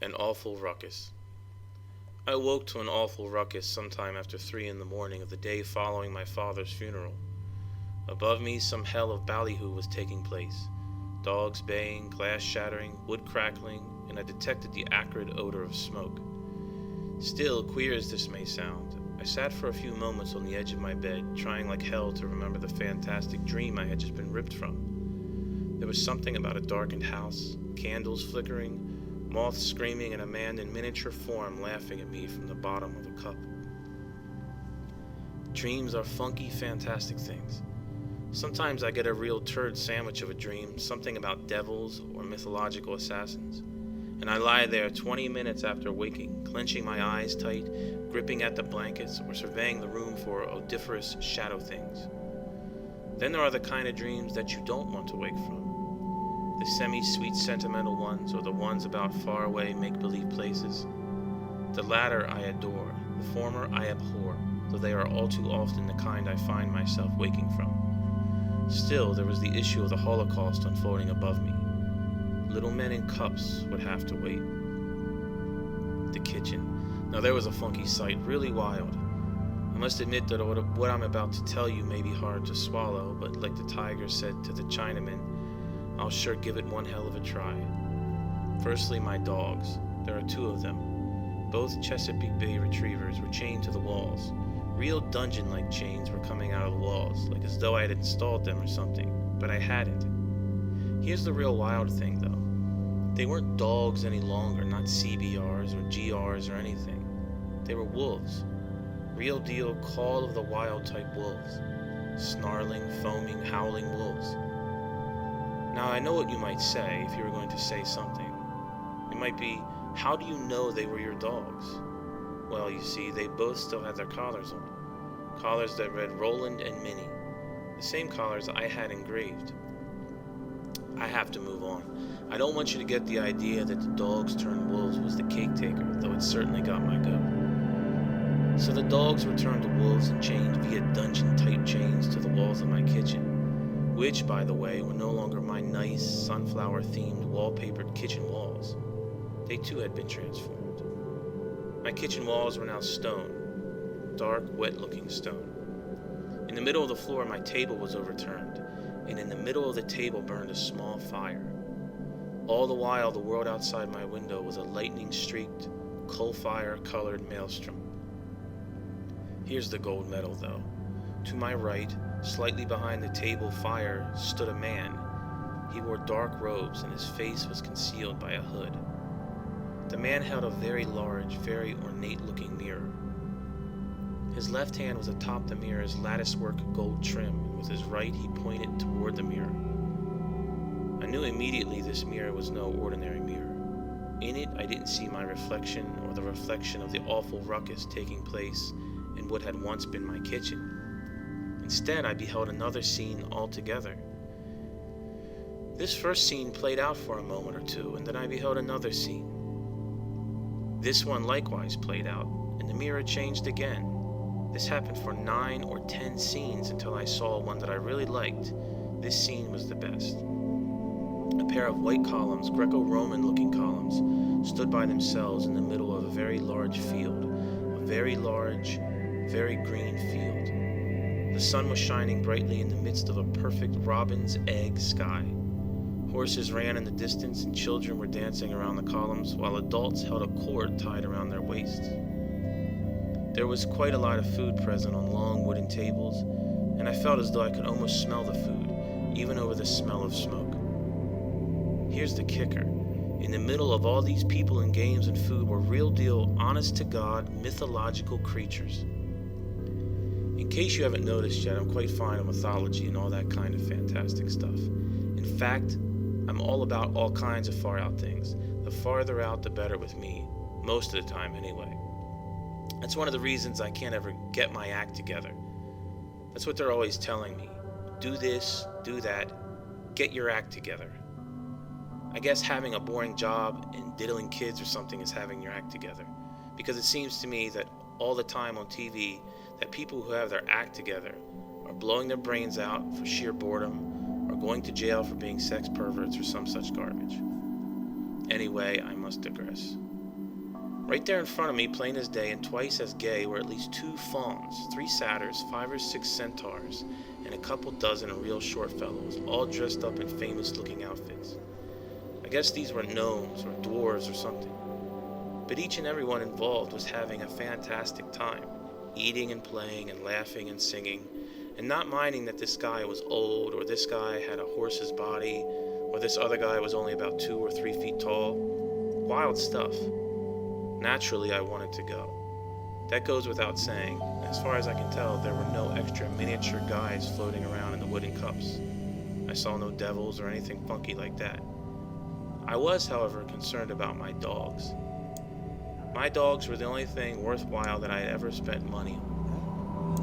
An awful ruckus. I awoke to an awful ruckus sometime after 3 in the morning of the day following my father's funeral. Above me, some hell of ballyhoo was taking place. Dogs baying, glass shattering, wood crackling, and I detected the acrid odor of smoke. Still, queer as this may sound, I sat for a few moments on the edge of my bed, trying like hell to remember the fantastic dream I had just been ripped from. There was something about a darkened house, candles flickering, moths screaming, and a man in miniature form laughing at me from the bottom of a cup. Dreams are funky, fantastic things. Sometimes I get a real turd sandwich of a dream, something about devils or mythological assassins, and I lie there 20 minutes after waking, clenching my eyes tight, gripping at the blankets, or surveying the room for odoriferous shadow things. Then there are the kind of dreams that you don't want to wake from. The semi-sweet sentimental ones, or the ones about faraway make-believe places. The latter I adore, the former I abhor, though they are all too often the kind I find myself waking from. Still, there was the issue of the Holocaust unfolding above me. Little men in cups would have to wait. The kitchen. Now there was a funky sight, really wild. I must admit that what I'm about to tell you may be hard to swallow, but like the tiger said to the Chinaman, I'll sure give it one hell of a try. Firstly, my dogs. There are 2 of them. Both Chesapeake Bay retrievers were chained to the walls. Real dungeon-like chains were coming out of the walls, like as though I had installed them or something, but I hadn't. Here's the real wild thing, though. They weren't dogs any longer, not CBRs or GRs or anything. They were wolves. Real deal call of the wild type wolves. Snarling, foaming, howling wolves. Now I know what you might say if you were going to say something. It might be, how do you know they were your dogs? Well, you see, they both still had their collars on. Collars that read Roland and Minnie. The same collars I had engraved. I have to move on. I don't want you to get the idea that the dogs turned wolves was the cake taker, though it certainly got my goat. So the dogs were turned to wolves and chained via dungeon-type chains to the walls of my kitchen, which, by the way, were no longer my nice, sunflower-themed, wallpapered kitchen walls. They too had been transformed. My kitchen walls were now stone, dark, wet-looking stone. In the middle of the floor, my table was overturned, and in the middle of the table burned a small fire. All the while, the world outside my window was a lightning-streaked, coal-fire-colored maelstrom. Here's the gold medal, though. To my right, slightly behind the table fire, stood a man. He wore dark robes, and his face was concealed by a hood. The man held a very large, very ornate-looking mirror. His left hand was atop the mirror's latticework gold trim, and with his right he pointed toward the mirror. I knew immediately this mirror was no ordinary mirror. In it I didn't see my reflection or the reflection of the awful ruckus taking place in what had once been my kitchen. Instead, I beheld another scene altogether. This first scene played out for a moment or two, and then I beheld another scene. This one likewise played out, and the mirror changed again. This happened for 9 or 10 scenes until I saw one that I really liked. This scene was the best. A pair of white columns, Greco-Roman looking columns, stood by themselves in the middle of a very large field, a very large, very green field. The sun was shining brightly in the midst of a perfect robin's egg sky. Horses ran in the distance and children were dancing around the columns while adults held a cord tied around their waists. There was quite a lot of food present on long wooden tables, and I felt as though I could almost smell the food, even over the smell of smoke. Here's the kicker. In the middle of all these people and games and food were real deal, honest to God, mythological creatures. In case you haven't noticed yet, I'm quite fond of mythology and all that kind of fantastic stuff. In fact, I'm all about all kinds of far out things. The farther out, the better with me. Most of the time, anyway. That's one of the reasons I can't ever get my act together. That's what they're always telling me. Do this, do that, get your act together. I guess having a boring job and diddling kids or something is having your act together. Because it seems to me that all the time on TV, that people who have their act together are blowing their brains out for sheer boredom or going to jail for being sex perverts or some such garbage. Anyway, I must digress. Right there in front of me, plain as day and twice as gay, were at least 2 fawns, 3 satyrs, 5 or 6 centaurs, and a couple dozen real short fellows, all dressed up in famous-looking outfits. I guess these were gnomes or dwarves or something. But each and every one involved was having a fantastic time, eating and playing and laughing and singing, and not minding that this guy was old, or this guy had a horse's body, or this other guy was only about 2 or 3 feet tall. Wild stuff. Naturally, I wanted to go. That goes without saying. As far as I can tell, there were no extra miniature guys floating around in the wooden cups. I saw no devils or anything funky like that. I was, however, concerned about my dogs. My dogs were the only thing worthwhile that I had ever spent money on.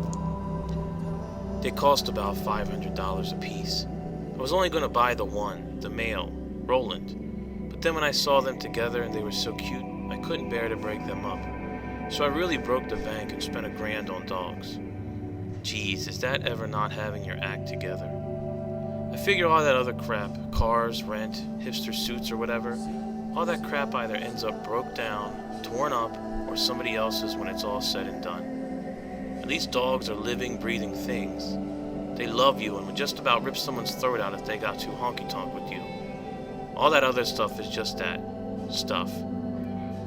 They cost about $500 a piece. I was only going to buy the one, the male, Roland. But then when I saw them together and they were so cute, I couldn't bear to break them up. So I really broke the bank and spent $1,000 on dogs. Geez, is that ever not having your act together? I figure all that other crap, cars, rent, hipster suits or whatever, all that crap either ends up broke down, torn up, or somebody else's when it's all said and done. At least dogs are living, breathing things. They love you and would just about rip someone's throat out if they got too honky-tonk with you. All that other stuff is just that. Stuff.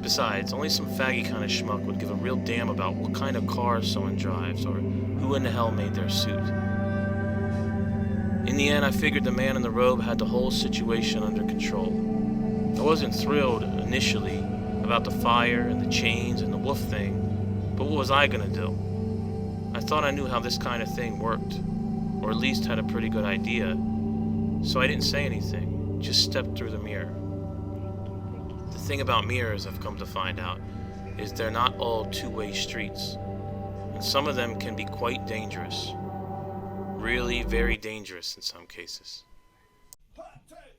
Besides, only some faggy kind of schmuck would give a real damn about what kind of car someone drives or who in the hell made their suit. In the end, I figured the man in the robe had the whole situation under control. I wasn't thrilled, initially, about the fire and the chains and the wolf thing, but what was I gonna do? I thought I knew how this kind of thing worked, or at least had a pretty good idea, so I didn't say anything, just stepped through the mirror. The thing about mirrors, I've come to find out, is they're not all two-way streets, and some of them can be quite dangerous. Really very dangerous in some cases. Hot take!